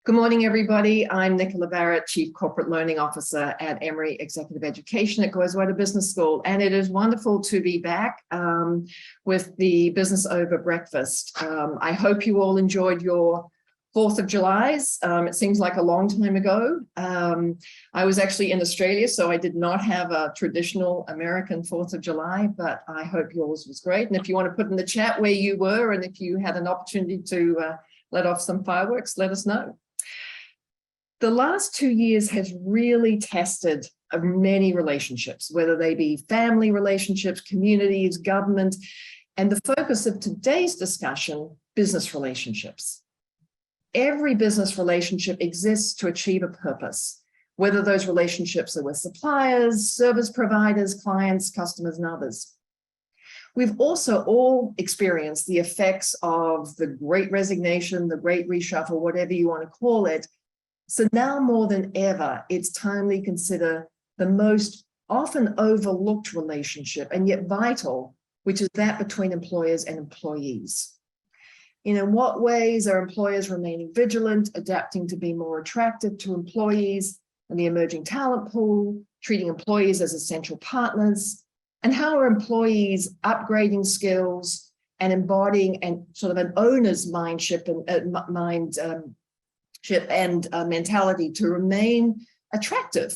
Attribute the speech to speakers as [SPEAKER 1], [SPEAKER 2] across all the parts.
[SPEAKER 1] Good morning, everybody. I'm Nicola Barrett, Chief Corporate Learning Officer at Emory Executive Education at Goizueta Business School. And it is wonderful to be back with the Business Over Breakfast. I hope you all enjoyed your 4th of July's. It seems like a long time ago. I was actually in Australia, so I did not have a traditional American 4th of July, but I hope yours was great. And if you want to put in the chat where you were, and if you had an opportunity to let off some fireworks, let us know. The last 2 years has really tested many relationships, whether they be family relationships, communities, government, and the focus of today's discussion, business relationships. Every business relationship exists to achieve a purpose, whether those relationships are with suppliers, service providers, clients, customers, and others. We've also all experienced the effects of the Great Resignation, the Great Reshuffle, whatever you want to call it. So now more than ever, it's timely to consider the most often overlooked relationship and yet vital, which is that between employers and employees. In what ways are employers remaining vigilant, adapting to be more attractive to employees and the emerging talent pool, treating employees as essential partners, and how are employees upgrading skills and embodying and sort of an owner's mindship and mentality to remain attractive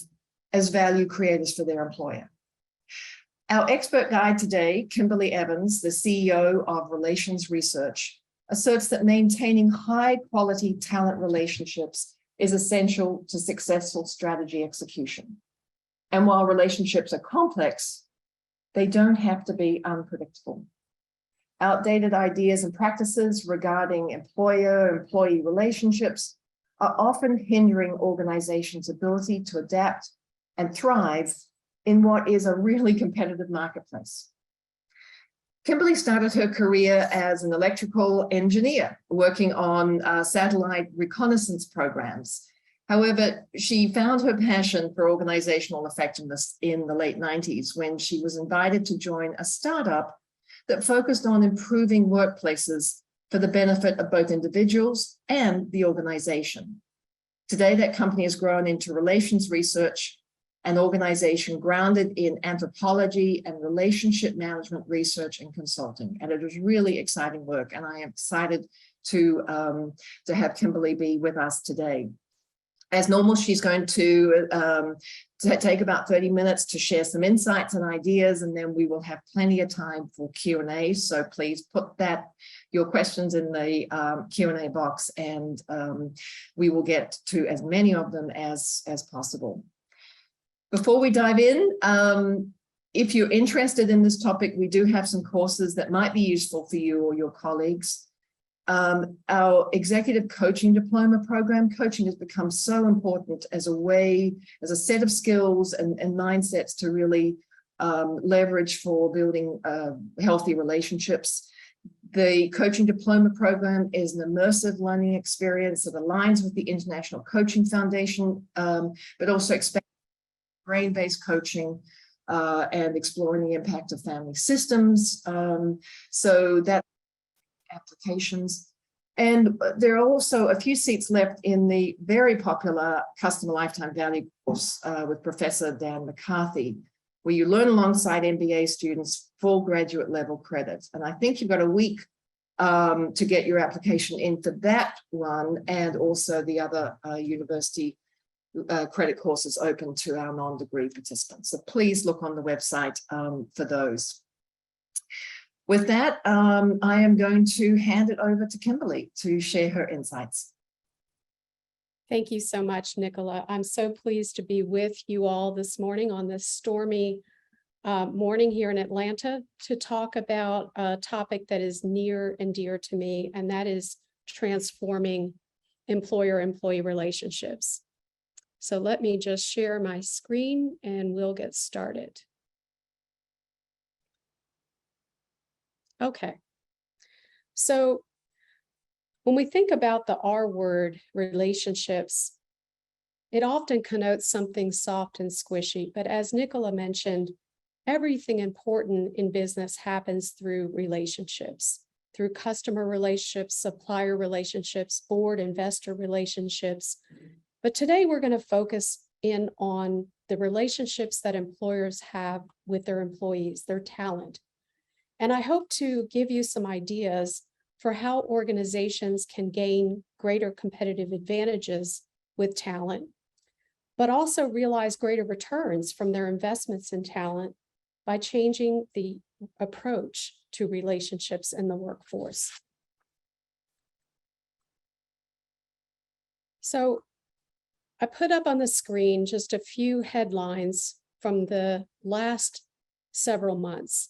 [SPEAKER 1] as value creators for their employer. Our expert guide today, Kimberly Evans, the CEO of Relations Research, asserts that maintaining high-quality talent relationships is essential to successful strategy execution. And while relationships are complex, they don't have to be unpredictable. Outdated ideas and practices regarding employer-employee relationships are often hindering organizations' ability to adapt and thrive in what is a really competitive marketplace. Kimberly started her career as an electrical engineer working on satellite reconnaissance programs. However, she found her passion for organizational effectiveness in the late 90s when she was invited to join a startup that focused on improving workplaces for the benefit of both individuals and the organization. Today, that company has grown into Relations Research, an organization grounded in anthropology and relationship management research and consulting. And it is really exciting work. And I am excited to have Kimberly be with us today. As normal, she's going to take about 30 minutes to share some insights and ideas, and then we will have plenty of time for Q&A. So please put your questions in the Q&A box, and we will get to as many of them as possible. Before we dive in, if you're interested in this topic, we do have some courses that might be useful for you or your colleagues. Our executive coaching diploma program, coaching has become so important as a set of skills and mindsets to really leverage for building healthy relationships. The coaching diploma program is an immersive learning experience that aligns with the International Coaching Foundation, but also expands brain-based coaching and exploring the impact of family systems. So that applications. And there are also a few seats left in the very popular Customer Lifetime Value course with Professor Dan McCarthy, where you learn alongside MBA students full graduate level credits. And I think you've got a week to get your application in for that one, and also the other university credit courses open to our non-degree participants. So please look on the website for those. With that, I am going to hand it over to Kimberly to share her insights.
[SPEAKER 2] Thank you so much, Nicola. I'm so pleased to be with you all this morning on this stormy morning here in Atlanta to talk about a topic that is near and dear to me, and that is transforming employer-employee relationships. So let me just share my screen and we'll get started. Okay, so when we think about the R word, relationships, it often connotes something soft and squishy, but as Nicola mentioned, everything important in business happens through relationships, through customer relationships, supplier relationships, board investor relationships. But today we're going to focus in on the relationships that employers have with their employees, their talent. And I hope to give you some ideas for how organizations can gain greater competitive advantages with talent, but also realize greater returns from their investments in talent by changing the approach to relationships in the workforce. So I put up on the screen just a few headlines from the last several months.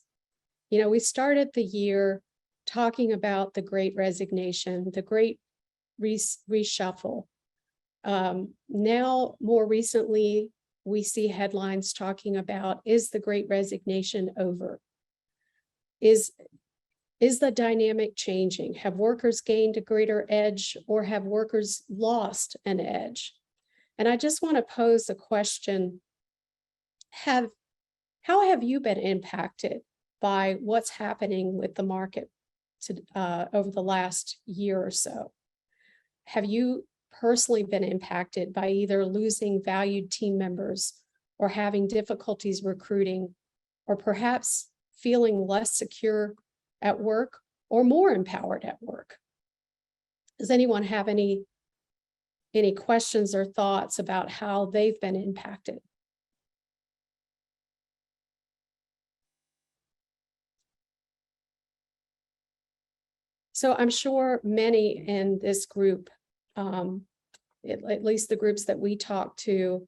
[SPEAKER 2] You know, we started the year talking about the Great Resignation, the Great Reshuffle. Now, more recently, we see headlines talking about, is the Great Resignation over? Is the dynamic changing? Have workers gained a greater edge, or have workers lost an edge? And I just want to pose a question. How have you been impacted by what's happening with the market over the last year or so? Have you personally been impacted by either losing valued team members, or having difficulties recruiting, or perhaps feeling less secure at work or more empowered at work? Does anyone have any questions or thoughts about how they've been impacted? So I'm sure many in this group, at least the groups that we talk to,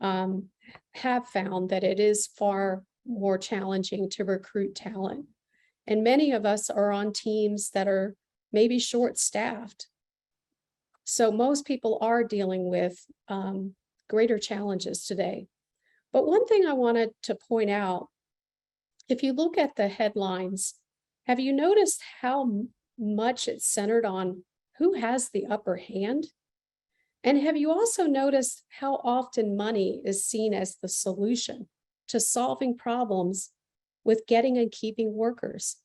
[SPEAKER 2] have found that it is far more challenging to recruit talent. And many of us are on teams that are maybe short-staffed. So most people are dealing with greater challenges today. But one thing I wanted to point out, if you look at the headlines, have you noticed how much it's centered on who has the upper hand? And have you also noticed how often money is seen as the solution to solving problems with getting and keeping workers?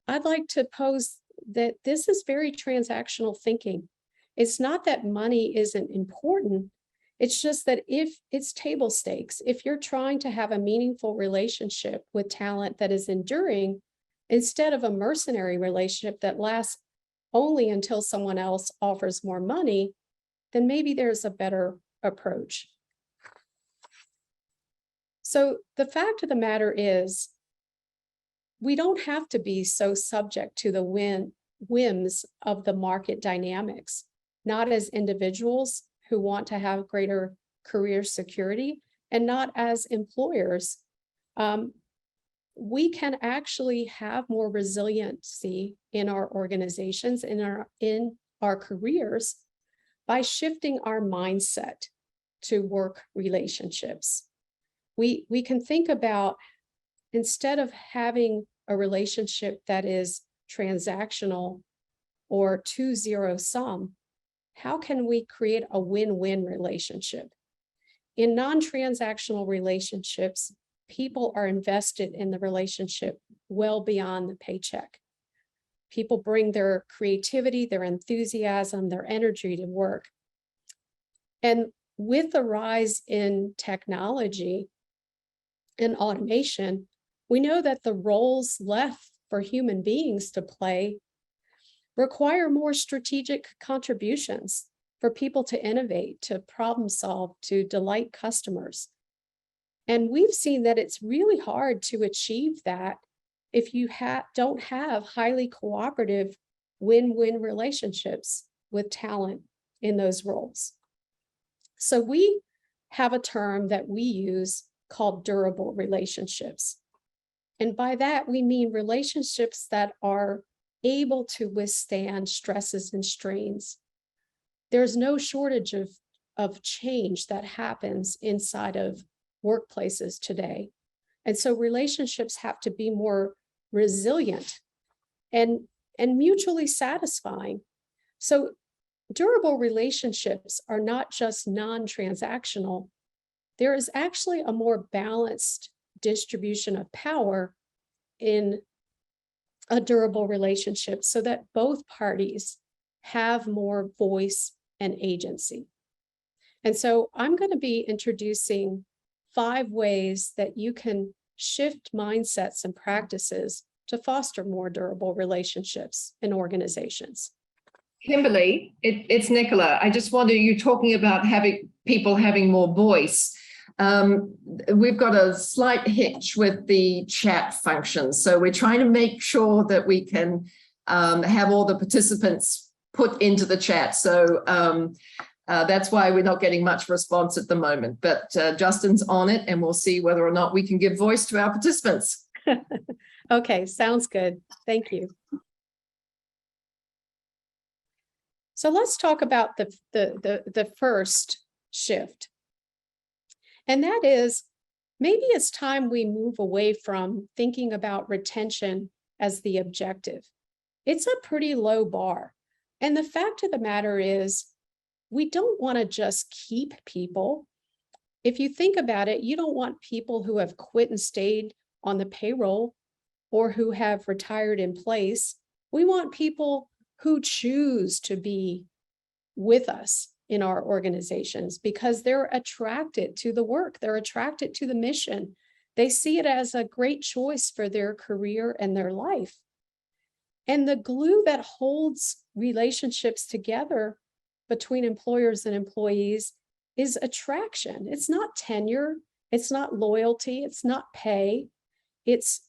[SPEAKER 2] I'd like to pose that this is very transactional thinking. It's not that money isn't important. It's just that if it's table stakes, if you're trying to have a meaningful relationship with talent that is enduring, instead of a mercenary relationship that lasts only until someone else offers more money, then maybe there's a better approach. So the fact of the matter is, we don't have to be so subject to the whims of the market dynamics, not as individuals who want to have greater career security, and not as employers. We can actually have more resiliency in our organizations, in our careers, by shifting our mindset to work relationships. We can think about, instead of having a relationship that is transactional or to zero sum, how can we create a win-win relationship? In non-transactional relationships, people are invested in the relationship well beyond the paycheck. People bring their creativity, their enthusiasm, their energy to work. And with the rise in technology and automation, we know that the roles left for human beings to play require more strategic contributions for people to innovate, to problem solve, to delight customers. And we've seen that it's really hard to achieve that if you don't have highly cooperative win-win relationships with talent in those roles. So we have a term that we use called durable relationships. And by that, we mean relationships that are able to withstand stresses and strains. There's no shortage of change that happens inside of workplaces today. And so relationships have to be more resilient and mutually satisfying. So durable relationships are not just non-transactional. There is actually a more balanced distribution of power in a durable relationship so that both parties have more voice and agency. And so I'm going to be introducing 5 ways that you can shift mindsets and practices to foster more durable relationships in organizations.
[SPEAKER 1] Kimberly, it's Nicola. I just wonder, you talking about people having more voice. We've got a slight hitch with the chat function. So we're trying to make sure that we can have all the participants put into the chat. So that's why we're not getting much response at the moment. But Justin's on it, and we'll see whether or not we can give voice to our participants.
[SPEAKER 2] Okay, sounds good. Thank you. So let's talk about the first shift. And that is, maybe it's time we move away from thinking about retention as the objective. It's a pretty low bar. And the fact of the matter is, we don't want to just keep people. If you think about it, you don't want people who have quit and stayed on the payroll or who have retired in place. We want people who choose to be with us in our organizations because they're attracted to the work, they're attracted to the mission. They see it as a great choice for their career and their life. And the glue that holds relationships together between employers and employees is attraction. It's not tenure, it's not loyalty, it's not pay, it's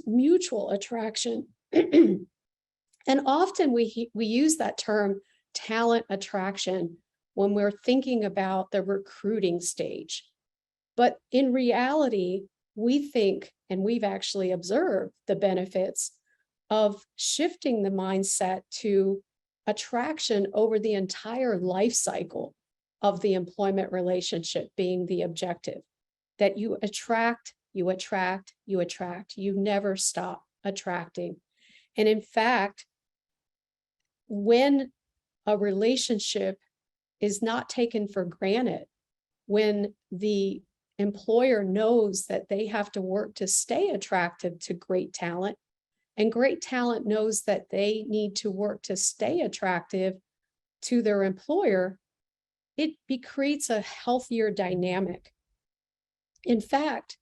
[SPEAKER 2] mutual attraction. And often we use that term talent attraction when we're thinking about the recruiting stage. But in reality, we think, and we've actually observed the benefits of shifting the mindset to attraction over the entire life cycle of the employment relationship being the objective. That you attract, you attract, you attract, you never stop attracting. And in fact, when a relationship is not taken for granted, when the employer knows that they have to work to stay attractive to great talent, and great talent knows that they need to work to stay attractive to their employer, it creates a healthier dynamic. In fact,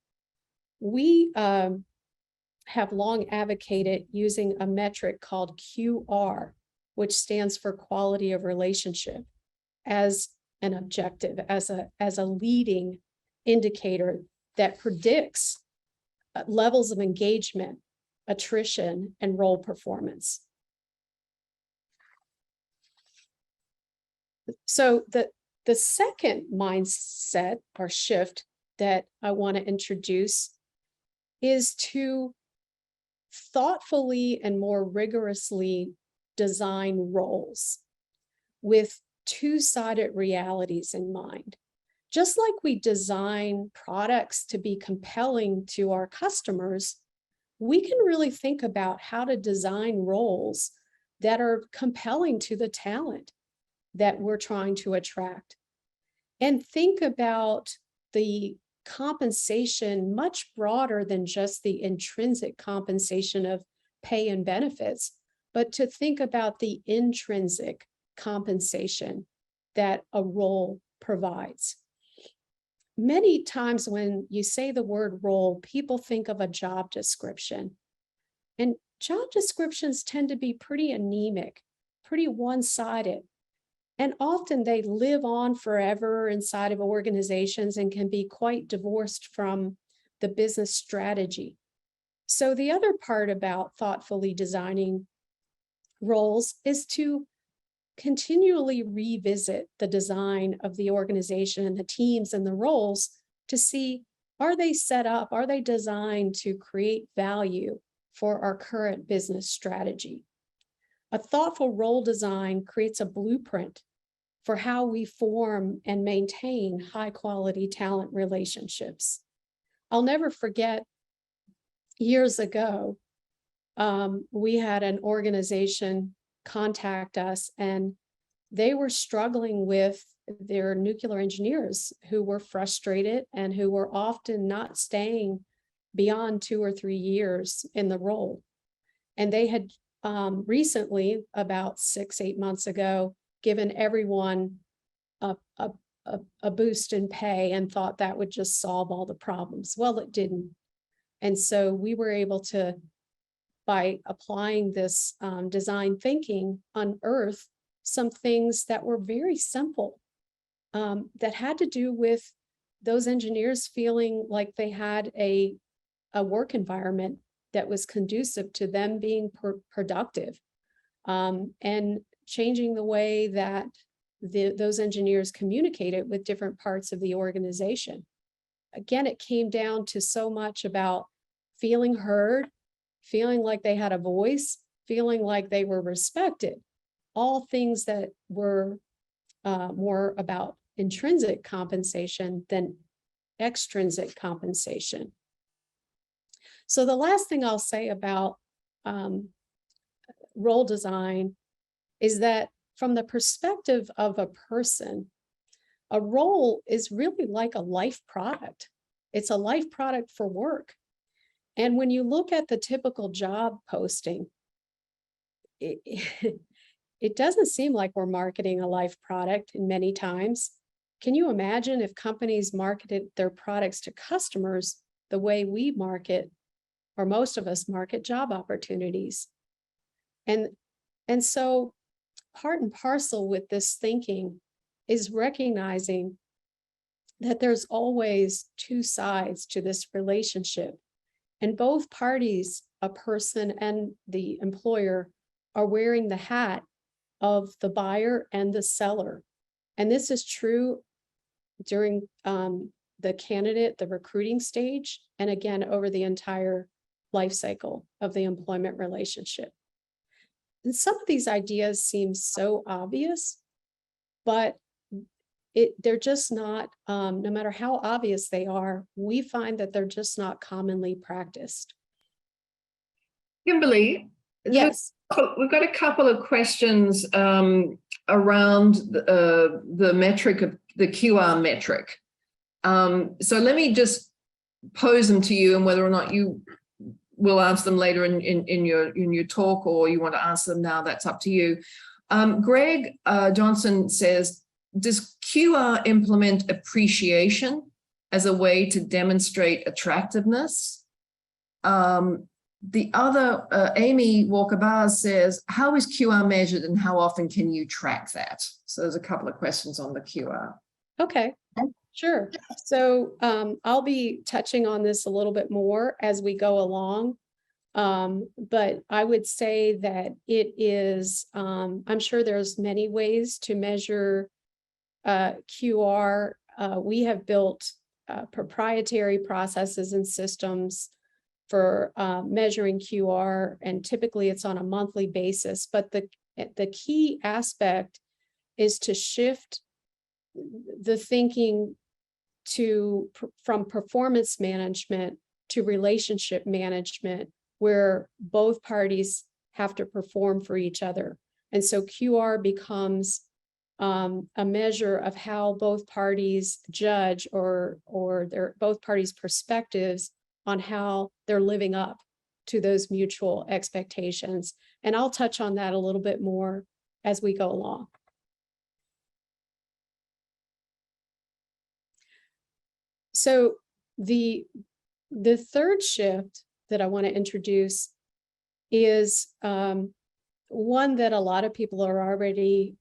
[SPEAKER 2] we have long advocated using a metric called QR, which stands for quality of relationship, as an objective, as a leading indicator that predicts levels of engagement, attrition, and role performance. So the second mindset or shift that I want to introduce is to thoughtfully and more rigorously design roles with two-sided realities in mind. Just like we design products to be compelling to our customers, we can really think about how to design roles that are compelling to the talent that we're trying to attract. And think about the compensation much broader than just the intrinsic compensation of pay and benefits, but to think about the intrinsic compensation that a role provides. Many times when you say the word role, people think of a job description. And job descriptions tend to be pretty anemic, pretty one-sided. And often they live on forever inside of organizations and can be quite divorced from the business strategy. So the other part about thoughtfully designing roles is to continually revisit the design of the organization and the teams and the roles to see, are they set up, are they designed to create value for our current business strategy? A thoughtful role design creates a blueprint for how we form and maintain high quality talent relationships. I'll never forget, years ago, we had an organization contact us, and they were struggling with their nuclear engineers who were frustrated and who were often not staying beyond 2 or 3 years in the role. And they had recently, about 6-8 months ago, given everyone a boost in pay and thought that would just solve all the problems. Well, it didn't. And so we were able to, by applying this design thinking, unearth some things that were very simple, that had to do with those engineers feeling like they had a work environment that was conducive to them being productive, and changing the way that those engineers communicated with different parts of the organization. Again, it came down to so much about feeling heard, feeling like they had a voice, feeling like they were respected, all things that were more about intrinsic compensation than extrinsic compensation. So the last thing I'll say about role design is that from the perspective of a person, a role is really like a life product. It's a life product for work. And when you look at the typical job posting, it doesn't seem like we're marketing a life product in many times. Can you imagine if companies marketed their products to customers the way we market, or most of us market, job opportunities? And so part and parcel with this thinking is recognizing that there's always two sides to this relationship. And both parties, a person and the employer, are wearing the hat of the buyer and the seller. And this is true during the recruiting stage, and again, over the entire life cycle of the employment relationship. And some of these ideas seem so obvious, but they're just not, no matter how obvious they are, we find that they're just not commonly practiced.
[SPEAKER 1] Kimberly,
[SPEAKER 2] yes,
[SPEAKER 1] we've got a couple of questions around the metric of the QR metric. So let me just pose them to you, and whether or not you will answer them later in your talk, or you want to answer them now, that's up to you. Greg Johnson says, does QR implement appreciation as a way to demonstrate attractiveness? The other, Amy Walker-Barrs says, how is QR measured and how often can you track that? So there's a couple of questions on the QR.
[SPEAKER 2] Okay, sure. So I'll be touching on this a little bit more as we go along. But I would say that it is, I'm sure there's many ways to measure QR. We have built proprietary processes and systems for measuring QR, and typically it's on a monthly basis. But the key aspect is to shift the thinking from performance management to relationship management, where both parties have to perform for each other. And so QR becomes a measure of how both parties judge, or both parties' perspectives on how they're living up to those mutual expectations. And I'll touch on that a little bit more as we go along. So the third shift that I want to introduce is one that a lot of people are already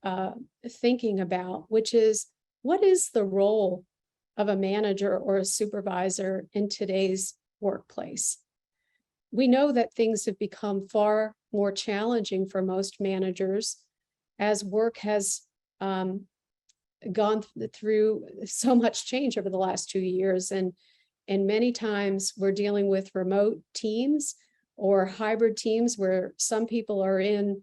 [SPEAKER 2] thinking about, which is, what is the role of a manager or a supervisor in today's workplace? We know that things have become far more challenging for most managers as work has gone through so much change over the last 2 years. And many times we're dealing with remote teams or hybrid teams where some people are in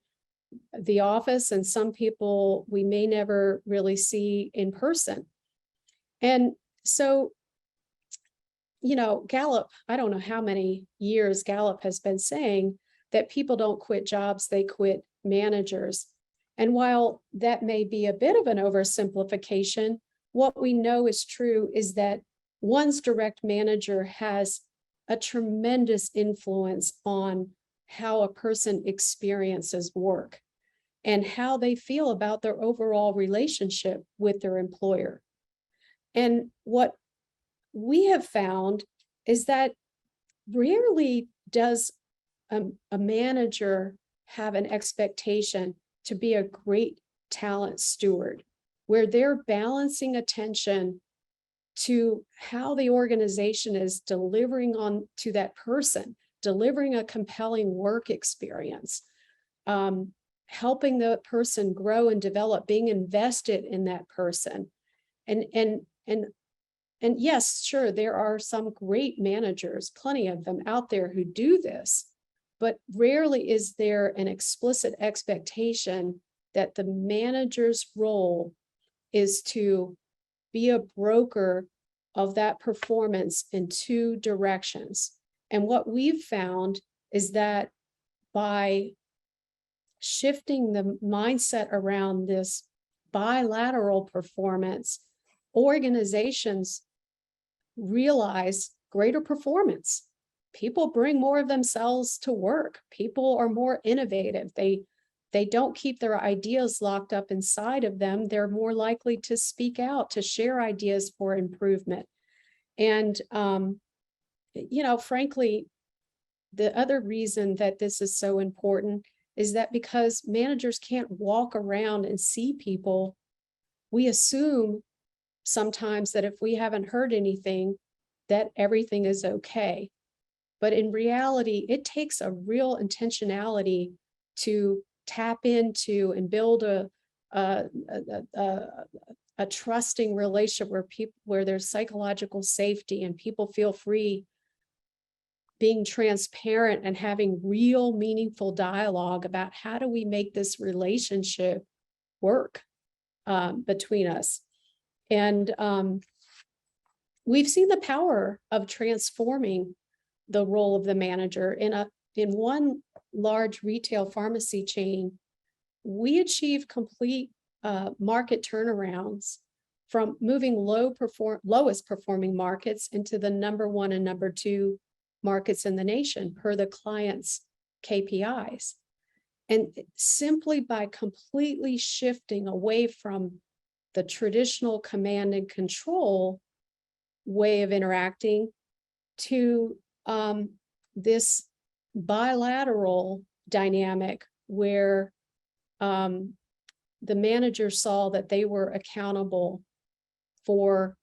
[SPEAKER 2] the office and some people we may never really see in person. And so, you know, Gallup, I don't know how many years Gallup has been saying that people don't quit jobs, they quit managers. And while that may be a bit of an oversimplification, what we know is true is that one's direct manager has a tremendous influence on how a person experiences work and how they feel about their overall relationship with their employer. And what we have found is that rarely does a manager have an expectation to be a great talent steward, where they're balancing attention to how the organization is delivering on to that person, delivering a compelling work experience, helping the person grow and develop, being invested in that person. And yes, sure, there are some great managers, plenty of them out there who do this, but rarely is there an explicit expectation that the manager's role is to be a broker of that performance in two directions. And what we've found is that by shifting the mindset around this bilateral performance, organizations realize greater performance. People bring more of themselves to work. People are more innovative. They don't keep their ideas locked up inside of them. They're more likely to speak out, to share ideas for improvement. And, frankly, the other reason that this is so important is that because managers can't walk around and see people, we assume sometimes that if we haven't heard anything, that everything is okay. But in reality, it takes a real intentionality to tap into and build a trusting relationship where there's psychological safety and people feel free being transparent and having real meaningful dialogue about how do we make this relationship work between us. And we've seen the power of transforming the role of the manager. In one large retail pharmacy chain, we achieved complete market turnarounds from moving lowest performing markets into the number 1 and number 2 markets in the nation per the client's KPIs. And simply by completely shifting away from the traditional command and control way of interacting to this bilateral dynamic where the manager saw that they were accountable for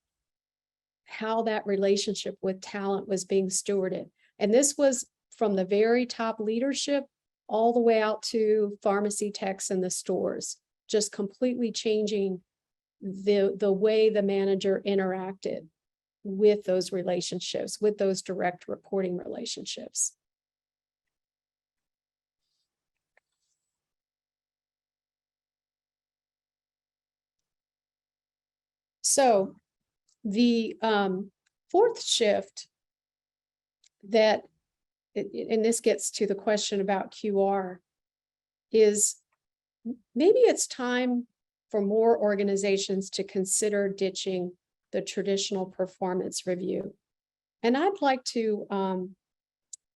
[SPEAKER 2] how that relationship with talent was being stewarded. And this was from the very top leadership all the way out to pharmacy techs in the stores, just completely changing the way the manager interacted with those relationships, with those direct reporting relationships. So the fourth shift that, and this gets to the question about QR, is maybe it's time for more organizations to consider ditching the traditional performance review. And I'd like to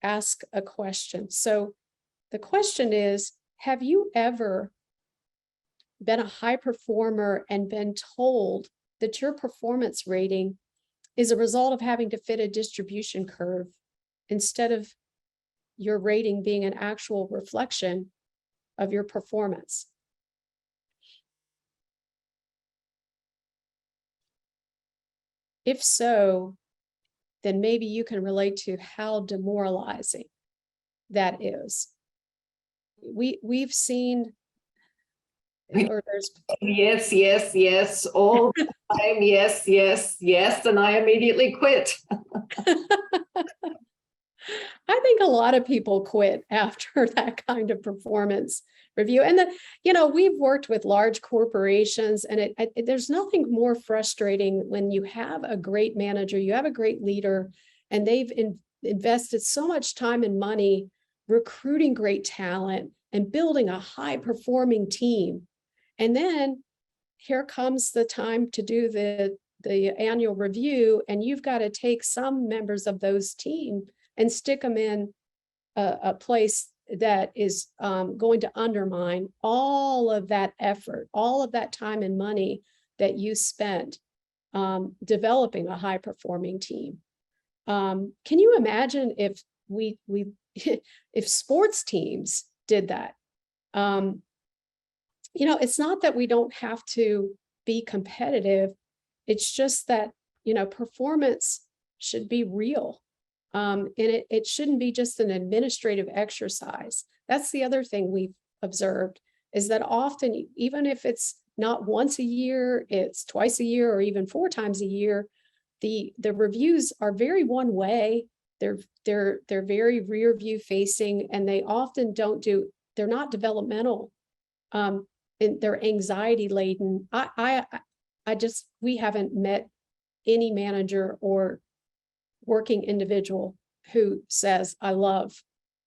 [SPEAKER 2] ask a question. So the question is, have you ever been a high performer and been told that your performance rating is a result of having to fit a distribution curve instead of your rating being an actual reflection of your performance? If so, then maybe you can relate to how demoralizing that is. We've seen, or there's
[SPEAKER 1] yes, all the time, yes, and I immediately quit.
[SPEAKER 2] I think a lot of people quit after that kind of performance review. And we've worked with large corporations, and there's nothing more frustrating when you have a great manager, you have a great leader, and they've invested so much time and money recruiting great talent and building a high performing team. And then here comes the time to do the annual review, and you've got to take some members of those team and stick them in a place that is going to undermine all of that effort, all of that time and money that you spent developing a high performing team. Can you imagine if we if sports teams did that? It's not that we don't have to be competitive. It's just that, performance should be real. And it shouldn't be just an administrative exercise. That's the other thing we've observed, is that often, even if it's not once a year, it's twice a year, or even 4 times a year, the reviews are very one way. They're very rear view facing, and they often they're not developmental. And they're anxiety laden. We haven't met any manager or working individual who says, I love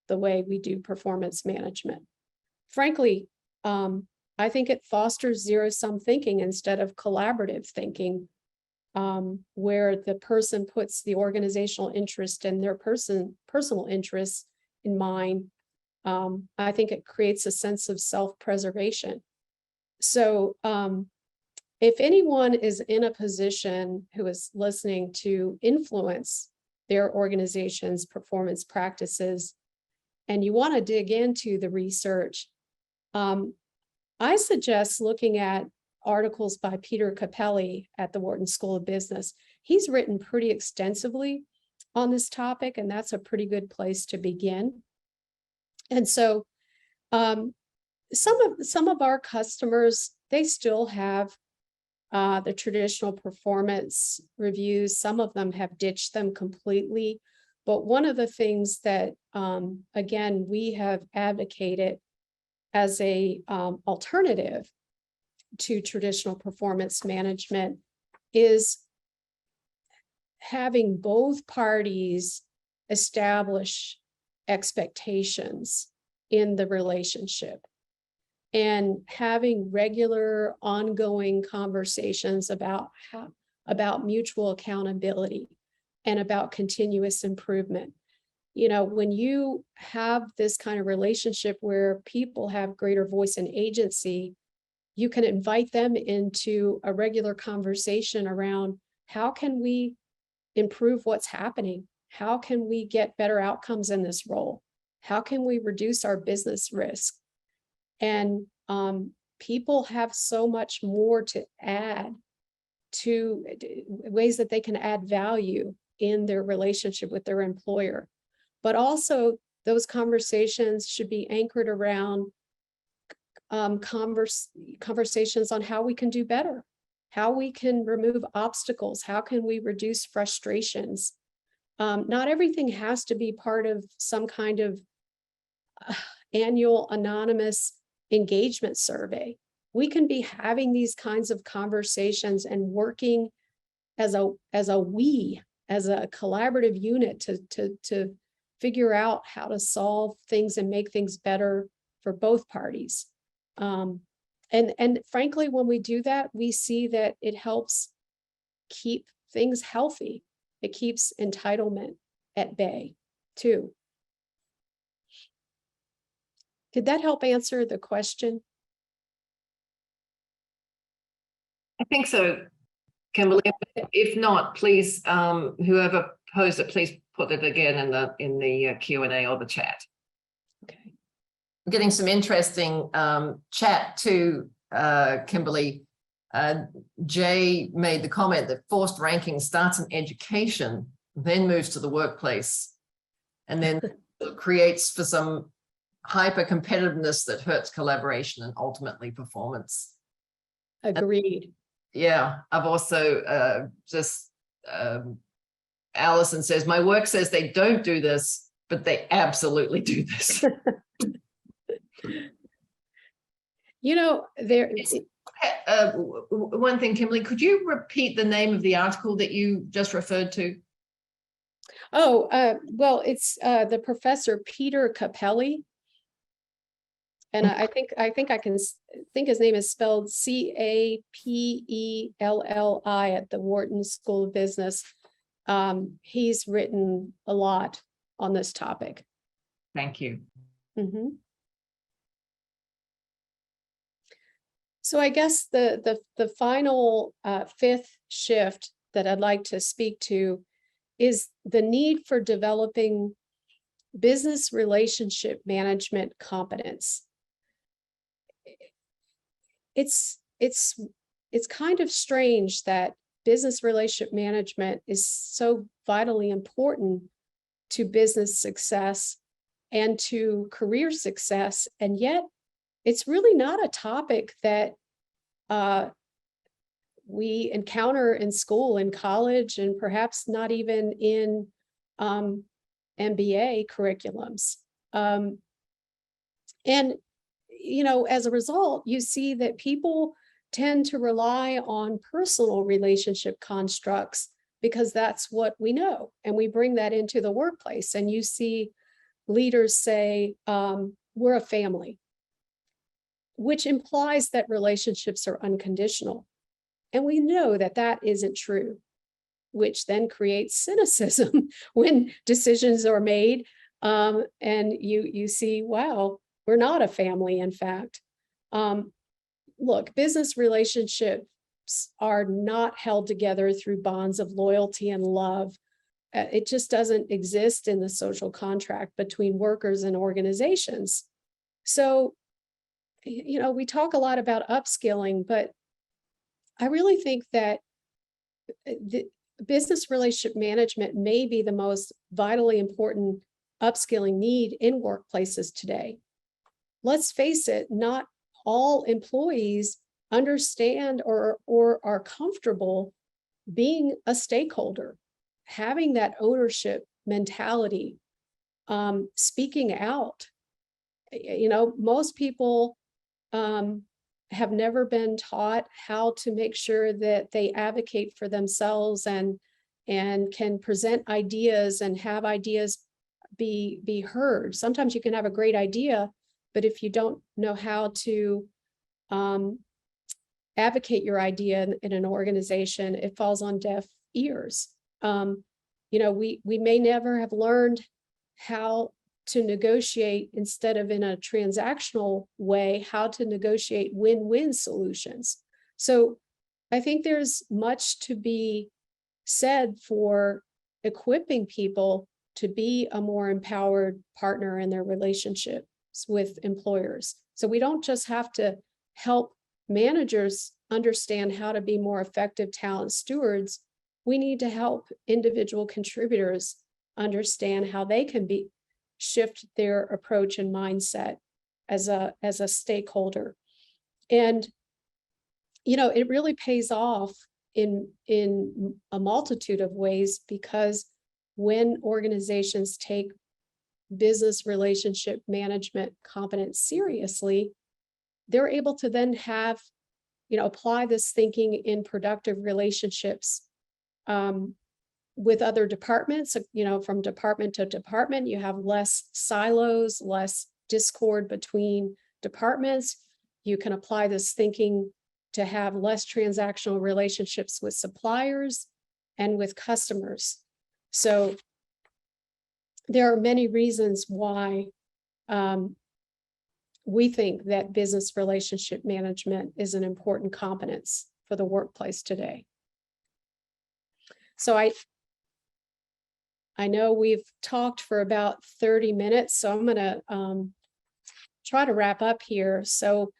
[SPEAKER 2] the way we do performance management. Frankly, I think it fosters zero-sum thinking instead of collaborative thinking, where the person puts the organizational interest and their personal interests in mind. I think it creates a sense of self-preservation. So if anyone is in a position who is listening to influence their organization's performance practices, and you want to dig into the research, I suggest looking at articles by Peter Capelli at the Wharton School of Business. He's written pretty extensively on this topic, and that's a pretty good place to begin. And so some of our customers, they still have the traditional performance reviews. Some of them have ditched them completely. But one of the things that, again, we have advocated as a alternative to traditional performance management is having both parties establish expectations in the relationship and having regular ongoing conversations about mutual accountability and about continuous improvement. When you have this kind of relationship where people have greater voice and agency, you can invite them into a regular conversation around how can we improve what's happening? How can we get better outcomes in this role? How can we reduce our business risk? And people have so much more to add to ways that they can add value in their relationship with their employer. But also, those conversations should be anchored around conversations on how we can do better, how we can remove obstacles, how can we reduce frustrations. Not everything has to be part of some kind of annual anonymous engagement survey. We can be having these kinds of conversations and working as a collaborative unit to figure out how to solve things and make things better for both parties. And frankly, when we do that, we see that it helps keep things healthy. It keeps entitlement at bay too. Did that help answer the question?
[SPEAKER 3] I think so, Kimberly. If not, please, whoever posed it, please put it again in the Q&A or the chat.
[SPEAKER 2] Okay.
[SPEAKER 1] We're getting some interesting chat too, Kimberly. Jay made the comment that forced ranking starts in education, then moves to the workplace, and then creates for some hyper competitiveness that hurts collaboration and ultimately performance.
[SPEAKER 2] Agreed.
[SPEAKER 1] Yeah, I've also Allison says, my work says they don't do this, but they absolutely do this. One thing, Kimberly, could you repeat the name of the article that you just referred to?
[SPEAKER 2] Oh, well, it's the professor Peter Capelli. And I think I can think his name is spelled Capelli at the Wharton School of Business. He's written a lot on this topic.
[SPEAKER 3] Thank you.
[SPEAKER 2] Mhm. So I guess the final fifth shift that I'd like to speak to is the need for developing business relationship management competence. It's kind of strange that business relationship management is so vitally important to business success and to career success, and yet it's really not a topic that we encounter in school, in college, and perhaps not even in MBA curriculums. And, as a result, you see that people tend to rely on personal relationship constructs because that's what we know. And we bring that into the workplace. And you see leaders say, we're a family, which implies that relationships are unconditional. And we know that that isn't true, which then creates cynicism when decisions are made. And you see, wow, we're not a family, in fact. Look, business relationships are not held together through bonds of loyalty and love. It just doesn't exist in the social contract between workers and organizations. So, we talk a lot about upskilling, but I really think that the business relationship management may be the most vitally important upskilling need in workplaces today. Let's face it, not all employees understand or are comfortable being a stakeholder, having that ownership mentality, speaking out. Most people have never been taught how to make sure that they advocate for themselves and can present ideas and have ideas be heard. Sometimes you can have a great idea, but if you don't know how to advocate your idea in an organization, it falls on deaf ears. We may never have learned how to negotiate, instead of in a transactional way, how to negotiate win-win solutions. So I think there's much to be said for equipping people to be a more empowered partner in their relationships with employers. So we don't just have to help managers understand how to be more effective talent stewards. We need to help individual contributors understand how they can shift their approach and mindset as a stakeholder. And it really pays off in a multitude of ways, because when organizations take business relationship management competence seriously, they're able to then apply this thinking in productive relationships with other departments. From department to department, you have less silos, less discord between departments. You can apply this thinking to have less transactional relationships with suppliers and with customers. So there are many reasons why we think that business relationship management is an important competence for the workplace today. So I know we've talked for about 30 minutes, so I'm going to try to wrap up here. So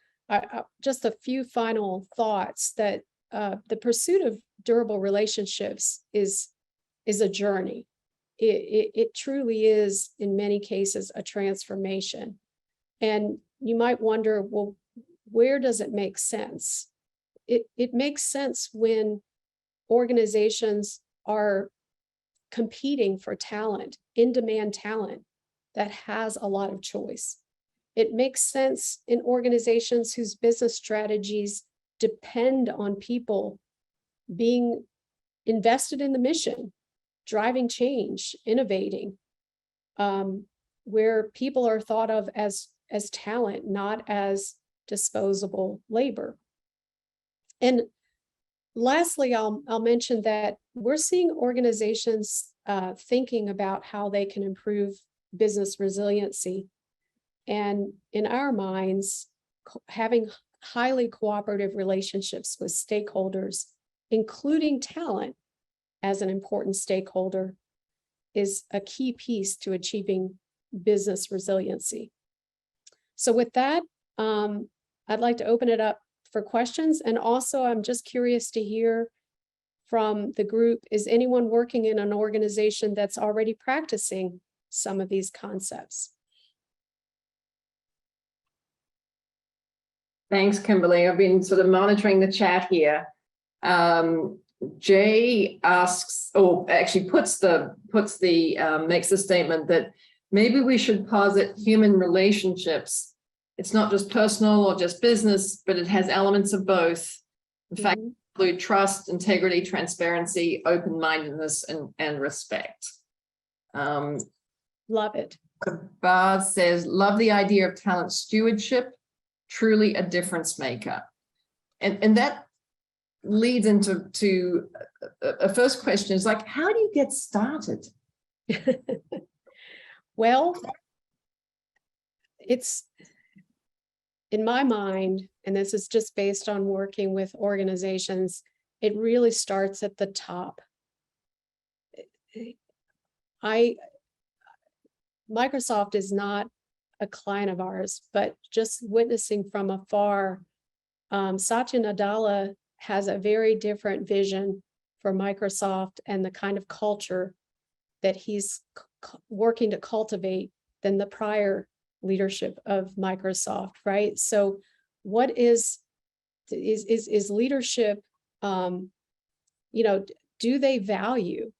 [SPEAKER 2] just a few final thoughts, that the pursuit of durable relationships is a journey. It truly is, in many cases, a transformation. And you might wonder, well, where does it make sense? It makes sense when organizations are competing for talent, in-demand talent that has a lot of choice. It makes sense in organizations whose business strategies depend on people being invested in the mission, driving change, innovating, where people are thought of as talent, not as disposable labor. And lastly, I'll mention that we're seeing organizations thinking about how they can improve business resiliency. And in our minds, having highly cooperative relationships with stakeholders, including talent as an important stakeholder, is a key piece to achieving business resiliency. So with that, I'd like to open it up for questions. And also, I'm just curious to hear from the group, is anyone working in an organization that's already practicing some of these concepts?
[SPEAKER 3] Thanks, Kimberly. I've been sort of monitoring the chat here. Jay asks, or actually makes the statement that maybe we should posit human relationships. It's not just personal or just business, but it has elements of both. In fact, include trust, integrity, transparency, open-mindedness, and respect.
[SPEAKER 2] Love it.
[SPEAKER 1] Baz says, love the idea of talent stewardship, truly a difference maker. And that leads into a first question is like, how do you get started?
[SPEAKER 2] Well, it's in my mind, and this is just based on working with organizations, it really starts at the top. Microsoft is not a client of ours, but just witnessing from afar, Satya Nadella has a very different vision for Microsoft and the kind of culture that he's working to cultivate than the prior leadership of Microsoft, right? So what is leadership, do they value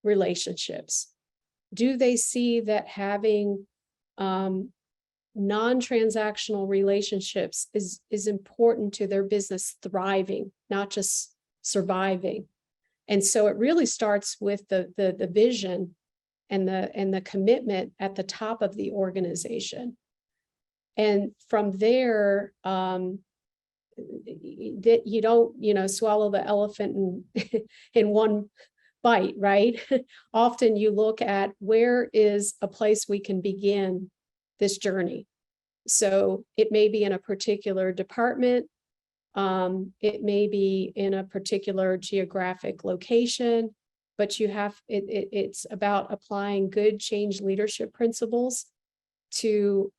[SPEAKER 2] relationships? Do they see that having non-transactional relationships is important to their business thriving, not just surviving? And so it really starts with the vision and the commitment at the top of the organization. And from there, that you don't, swallow the elephant in one bite, right? Often you look at where is a place we can begin this journey. So it may be in a particular department. It may be in a particular geographic location, but it's about applying good change leadership principles to,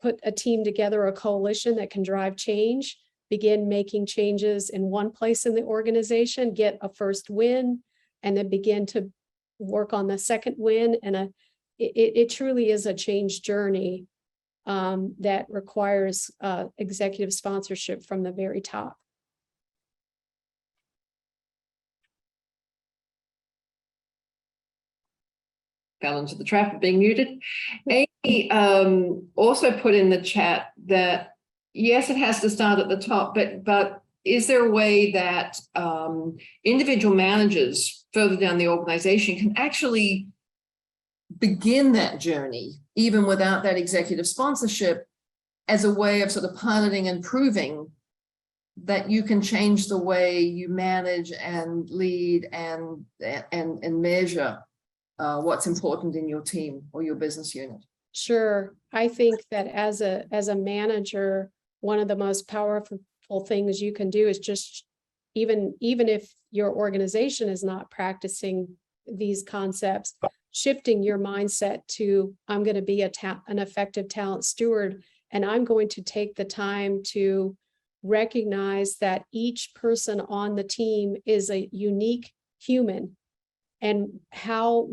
[SPEAKER 2] put a team together, a coalition that can drive change, begin making changes in one place in the organization, get a first win, and then begin to work on the second win. And it truly is a change journey that requires executive sponsorship from the very top.
[SPEAKER 3] Fell into the trap of being muted. Amy also put in the chat that yes, it has to start at the top, but is there a way that individual managers further down the organization can actually begin that journey, even without that executive sponsorship, as a way of sort of piloting and proving that you can change the way you manage and lead and measure what's important in your team or your business unit?
[SPEAKER 2] Sure. I think that as a manager, one of the most powerful things you can do is just, even if your organization is not practicing these concepts, shifting your mindset to, I'm going to be an effective talent steward, and I'm going to take the time to recognize that each person on the team is a unique human, and how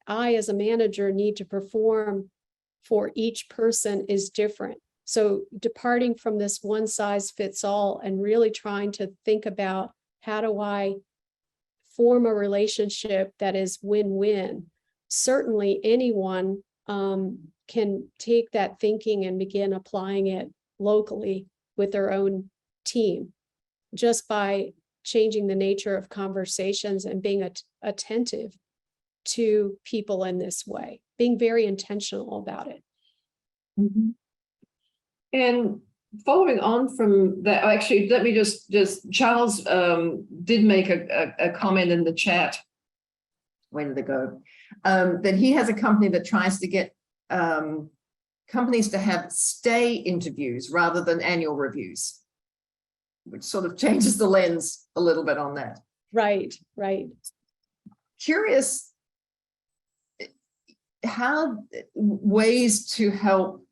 [SPEAKER 2] I as a manager need to perform for each person is different. So departing from this one size fits all and really trying to think about, how do I form a relationship that is win-win? Certainly anyone can take that thinking and begin applying it locally with their own team, just by changing the nature of conversations and being attentive to people in this way, being very intentional about it.
[SPEAKER 3] Mm-hmm. And following on from that, actually, let me just Charles did make a comment in the chat. Where did it go?
[SPEAKER 1] that he has a company that tries to get companies to have stay interviews rather than annual reviews, which sort of changes the lens a little bit on that.
[SPEAKER 2] Right, right.
[SPEAKER 1] Curious how ways to help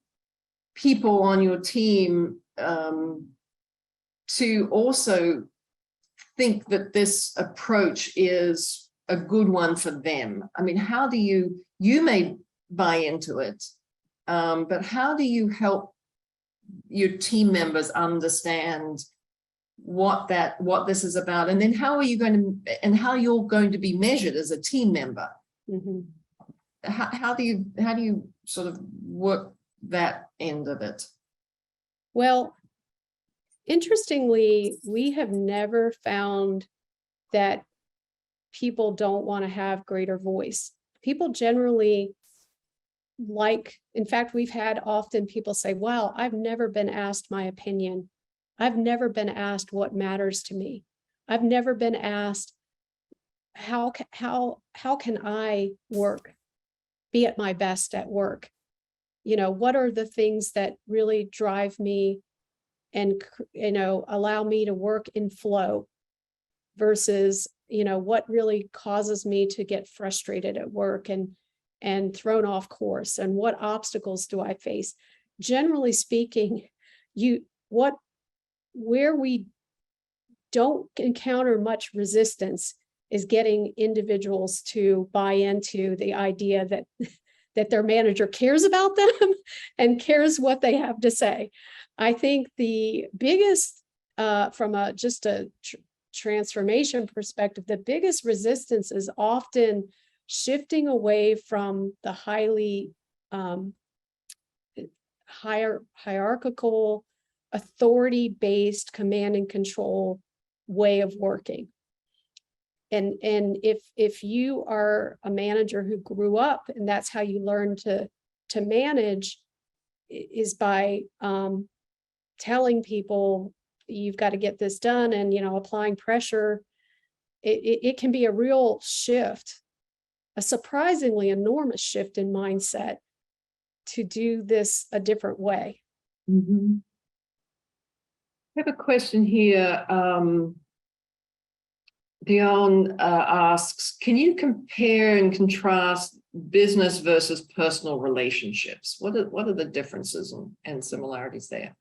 [SPEAKER 1] people on your team to also think that this approach is a good one for them. I mean, how do you may buy into it, but how do you help your team members understand what this is about, and then how are you going to, and how you're going to be measured as a team member?
[SPEAKER 2] Mm-hmm.
[SPEAKER 1] How do you sort of work that end of it?
[SPEAKER 2] Well, interestingly, we have never found that people don't want to have greater voice. People generally in fact, we've had often people say, wow, I've never been asked my opinion. I've never been asked what matters to me. I've never been asked, how can I be at my best at work? What are the things that really drive me and, allow me to work in flow versus, what really causes me to get frustrated at work and thrown off course, and what obstacles do I face? Generally speaking, where we don't encounter much resistance is getting individuals to buy into the idea that their manager cares about them and cares what they have to say. I think the biggest, from a transformation perspective, the biggest resistance is often shifting away from the highly hierarchical, authority-based command and control way of working. And if you are a manager who grew up and that's how you learn to manage, is by telling people you've got to get this done and applying pressure, it can be a real shift, a surprisingly enormous shift in mindset to do this a different way.
[SPEAKER 3] Mm-hmm. I have a question here. Dion asks, can you compare and contrast business versus personal relationships? What are the differences and similarities there?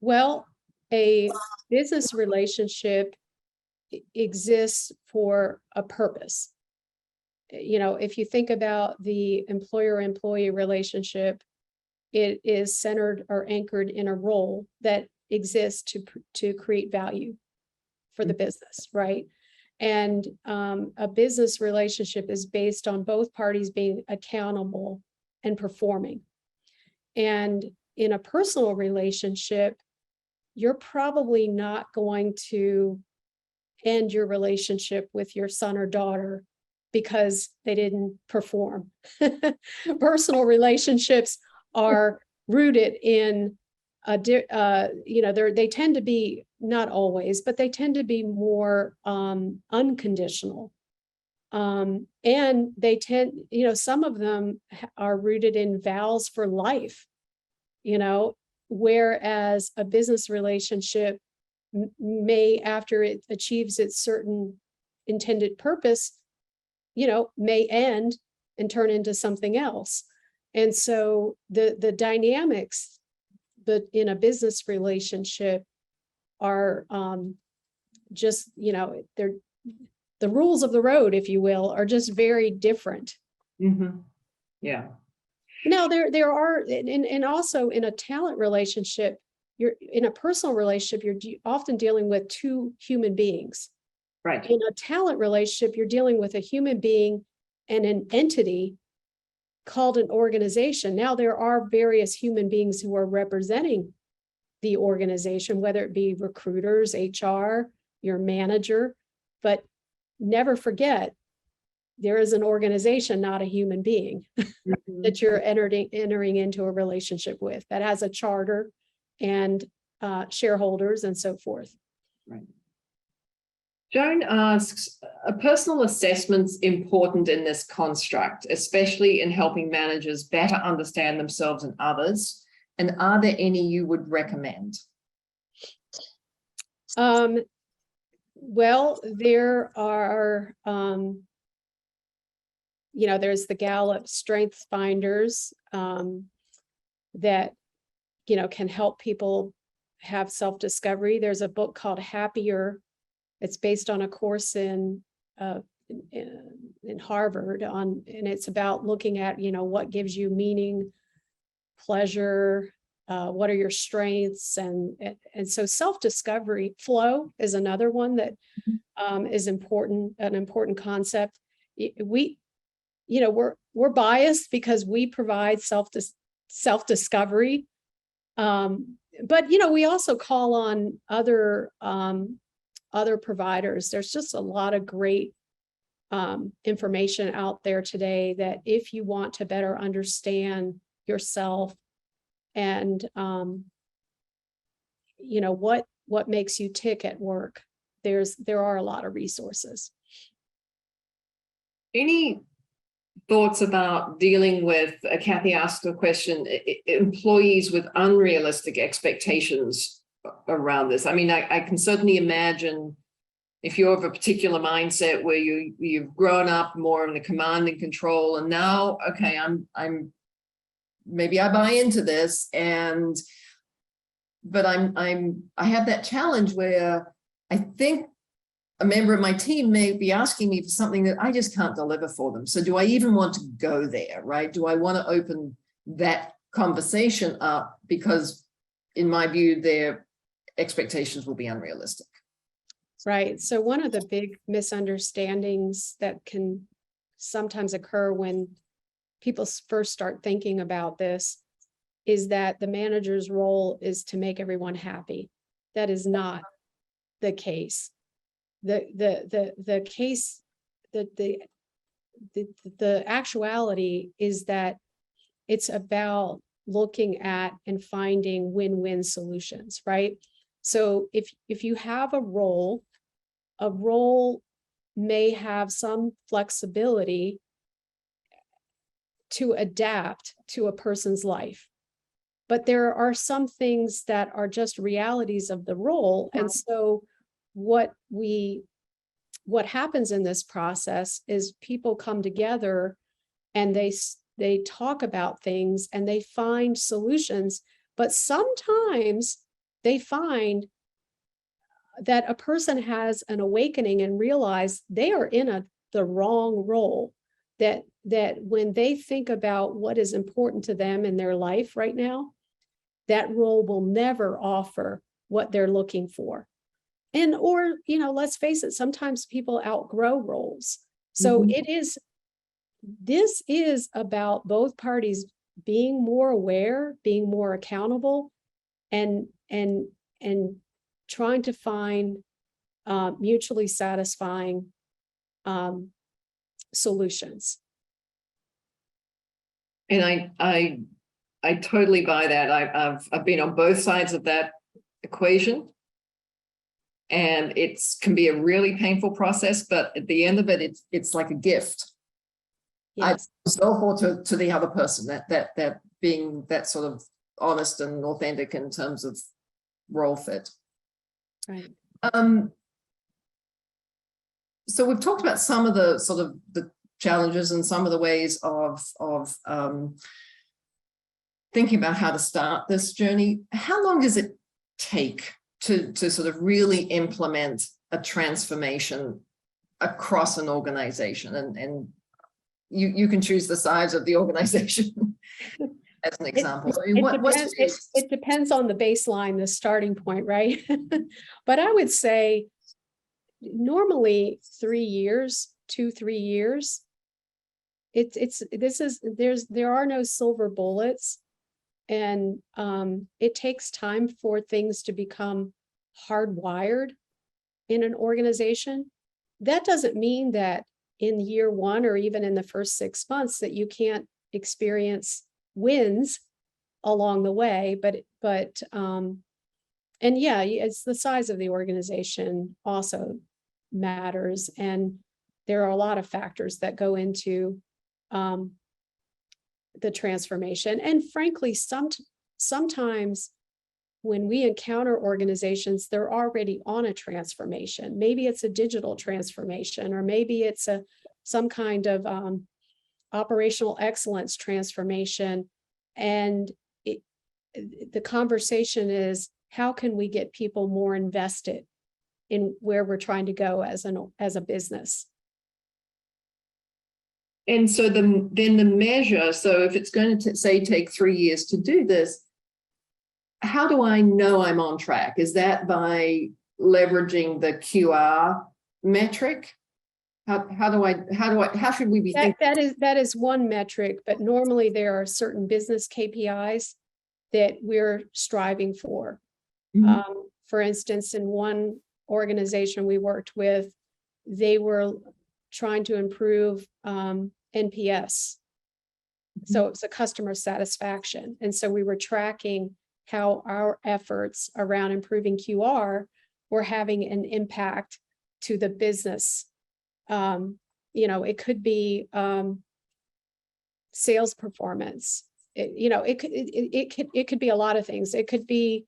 [SPEAKER 2] Well, a business relationship exists for a purpose. If you think about the employer-employee relationship, it is centered or anchored in a role that exists to create value for the business, right? And a business relationship is based on both parties being accountable and performing. And in a personal relationship, you're probably not going to end your relationship with your son or daughter because they didn't perform. Personal relationships are rooted in they tend to be, not always, but they tend to be more unconditional. And they tend, some of them are rooted in vows for life, whereas a business relationship may, after it achieves its certain intended purpose, may end and turn into something else. And so the dynamics in a business relationship are just, they're the rules of the road, if you will, are just very different.
[SPEAKER 3] Mm-hmm. Yeah.
[SPEAKER 2] Now there are, and also in a talent relationship, in a personal relationship, you're often dealing with two human beings.
[SPEAKER 3] Right.
[SPEAKER 2] In a talent relationship, you're dealing with a human being and an entity called an organization. Now there are various human beings who are representing the organization, whether it be recruiters, HR, your manager, but never forget, there is an organization, not a human being, mm-hmm. that you're entering into a relationship with, that has a charter and shareholders and so forth.
[SPEAKER 3] Right. Joan asks, are personal assessments important in this construct, especially in helping managers better understand themselves and others? And are there any you would recommend?
[SPEAKER 2] Well, there are, there's the Gallup Strengths Finders that, can help people have self-discovery. There's a book called Happier. It's based on a course in Harvard and it's about looking at, what gives you meaning, pleasure, what are your strengths, and so self-discovery. Flow is another one that is important, an important concept. We're biased because we provide self-discovery, but we also call on other providers. There's just a lot of great information out there today that if you want to better understand yourself and what makes you tick at work, there are a lot of resources.
[SPEAKER 3] Any thoughts about dealing with, Kathy asked a question, employees with unrealistic expectations around this? I mean, I can certainly imagine if you're of a particular mindset where you've grown up more in the command and control, and now, okay, I'm maybe I buy into this, but I have that challenge where I think a member of my team may be asking me for something that I just can't deliver for them. So do I even want to go there, right? Do I want to open that conversation up? Because in my view, their expectations will be unrealistic.
[SPEAKER 2] Right. So one of the big misunderstandings that can sometimes occur when people first start thinking about this is that the manager's role is to make everyone happy. That is not the case. The case, the actuality is that it's about looking at and finding win-win solutions, right? So if you have a role may have some flexibility to adapt to a person's life. But there are some things that are just realities of the role. And so what happens in this process is people come together and they talk about things and they find solutions, but sometimes they find that a person has an awakening and realize they are in the wrong role, that when they think about what is important to them in their life right now, that role will never offer what they're looking for. And, or, let's face it, sometimes people outgrow roles. So this is about both parties being more aware, being more accountable, and trying to find mutually satisfying solutions.
[SPEAKER 3] And I totally buy that. I've been on both sides of that equation, and it can be a really painful process, but at the end of it, it's like a gift.
[SPEAKER 2] Yes.
[SPEAKER 3] I so forward to the other person, that being that sort of honest and authentic in terms of role fit.
[SPEAKER 2] Right.
[SPEAKER 1] So we've talked about some of the sort of the challenges and some of the ways of thinking about how to start this journey. How long does it take to sort of really implement a transformation across an organization? And you can choose the size of the organization as an example.
[SPEAKER 2] It depends on the baseline, the starting point, right? But I would say normally 3 years, 2-3 years. There are no silver bullets, and it takes time for things to become hardwired in an organization. That doesn't mean that in year one or even in the first 6 months that you can't experience wins along the way, but and yeah, it's the size of the organization also matters. And there are a lot of factors that go into the transformation. And frankly, sometimes when we encounter organizations, they're already on a transformation. Maybe it's a digital transformation, or maybe it's some kind of operational excellence transformation. And the conversation is, how can we get people more invested in where we're trying to go as a business?
[SPEAKER 3] And so then the measure, so if it's going to say take 3 years to do this, how do I know I'm on track? Is that by leveraging the QR metric? How should we be thinking?
[SPEAKER 2] That is one metric, but normally there are certain business KPIs that we're striving for.
[SPEAKER 3] Mm-hmm.
[SPEAKER 2] For instance, in one organization we worked with, they were trying to improve NPS. So it's a customer satisfaction. And so we were tracking how our efforts around improving QR were having an impact to the business. It could be sales performance. It could be a lot of things. It could be,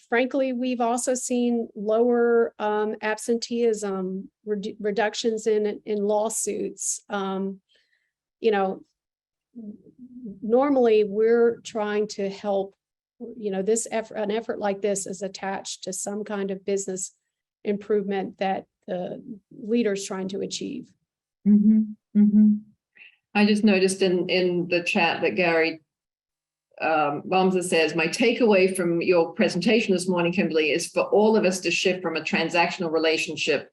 [SPEAKER 2] frankly, we've also seen lower absenteeism, reductions in lawsuits. Normally we're trying to help, an effort like this is attached to some kind of business improvement that the leader's trying to achieve.
[SPEAKER 3] Mm-hmm. Mm-hmm. I just noticed in the chat that Gary Bomser says, my takeaway from your presentation this morning, Kimberly, is for all of us to shift from a transactional relationship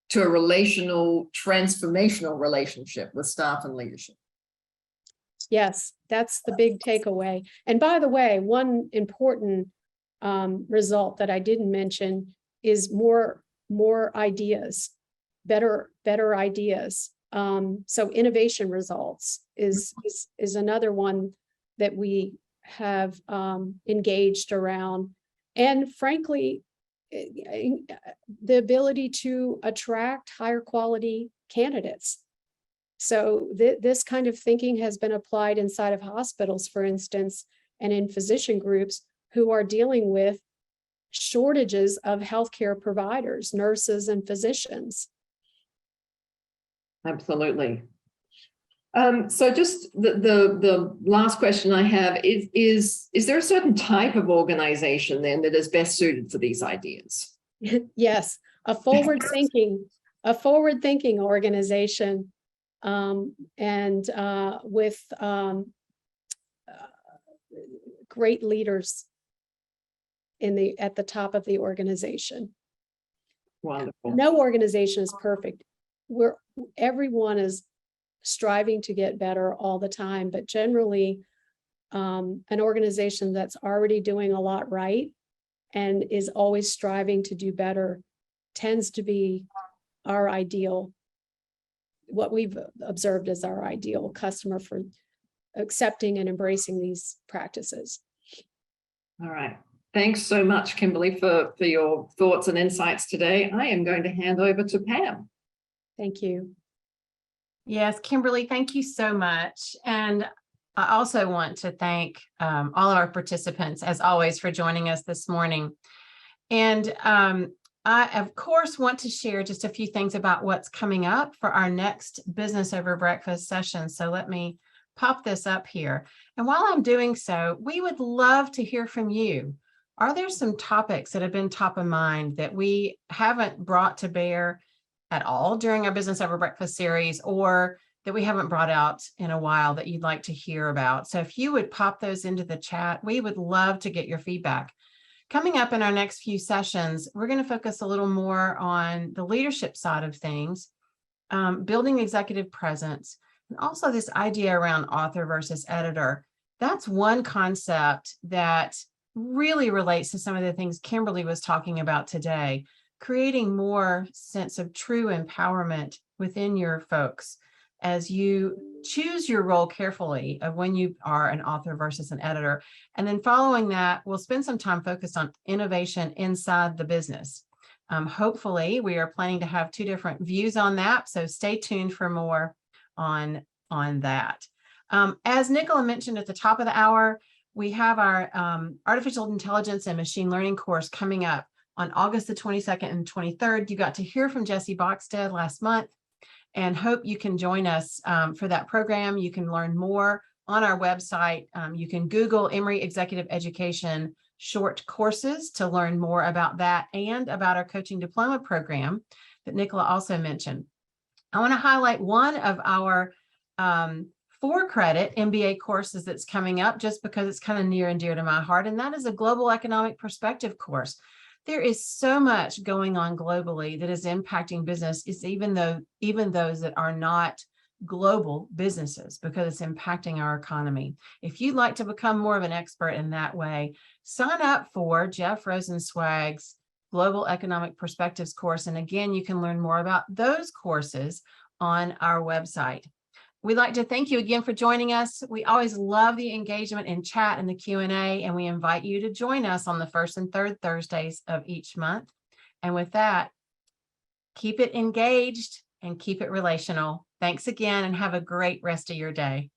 [SPEAKER 3] to a relational, transformational relationship with staff and leadership.
[SPEAKER 2] Yes, that's the big takeaway. And by the way, one important result that I didn't mention is more ideas, better ideas. So innovation results is another one that we have engaged around. And frankly, the ability to attract higher quality candidates. So this kind of thinking has been applied inside of hospitals, for instance, and in physician groups who are dealing with shortages of healthcare providers, nurses, and physicians.
[SPEAKER 3] Absolutely. So just the last question I have is there a certain type of organization then that is best suited for these ideas?
[SPEAKER 2] Yes, a forward-thinking organization, and with great leaders at the top of the organization.
[SPEAKER 3] Wonderful.
[SPEAKER 2] No organization is perfect. Everyone is striving to get better all the time, but generally an organization that's already doing a lot right and is always striving to do better tends to be our ideal, what we've observed as our ideal customer for accepting and embracing these practices.
[SPEAKER 3] All right. Thanks so much, Kimberly, for your thoughts and insights today. I am going to hand over to Pam.
[SPEAKER 2] Thank you.
[SPEAKER 4] Yes, Kimberly, thank you so much. And I also want to thank all of our participants, as always, for joining us this morning. And I, of course, want to share just a few things about what's coming up for our next Business Over Breakfast session. So let me pop this up here. And while I'm doing so, we would love to hear from you. Are there some topics that have been top of mind that we haven't brought to bear at all during our Business Over Breakfast series, or that we haven't brought out in a while that you'd like to hear about? So if you would pop those into the chat, we would love to get your feedback. Coming up in our next few sessions, we're going to focus a little more on the leadership side of things, building executive presence, and also this idea around author versus editor. That's one concept that really relates to some of the things Kimberly was talking about today, creating more sense of true empowerment within your folks as you choose your role carefully of when you are an author versus an editor. And then following that, we'll spend some time focused on innovation inside the business. Hopefully, we are planning to have 2 different views on that. So stay tuned for more on that. As Nicola mentioned at the top of the hour, we have our artificial intelligence and machine learning course coming up on August the 22nd and 23rd. You got to hear from Jesse Boxted last month, and hope you can join us for that program. You can learn more on our website. You can Google Emory Executive Education short courses to learn more about that and about our coaching diploma program that Nicola also mentioned. I want to highlight one of our 4-credit MBA courses that's coming up just because it's kind of near and dear to my heart, and that is a global economic perspective course. There is so much going on globally that is impacting business. It's even those that are not global businesses, because it's impacting our economy. If you'd like to become more of an expert in that way, sign up for Jeff Rosenzweig's Global Economic Perspectives course. And again, you can learn more about those courses on our website. We'd like to thank you again for joining us. We always love the engagement in chat and the Q&A, and we invite you to join us on the 1st and 3rd Thursdays of each month. And with that, keep it engaged and keep it relational. Thanks again, and have a great rest of your day.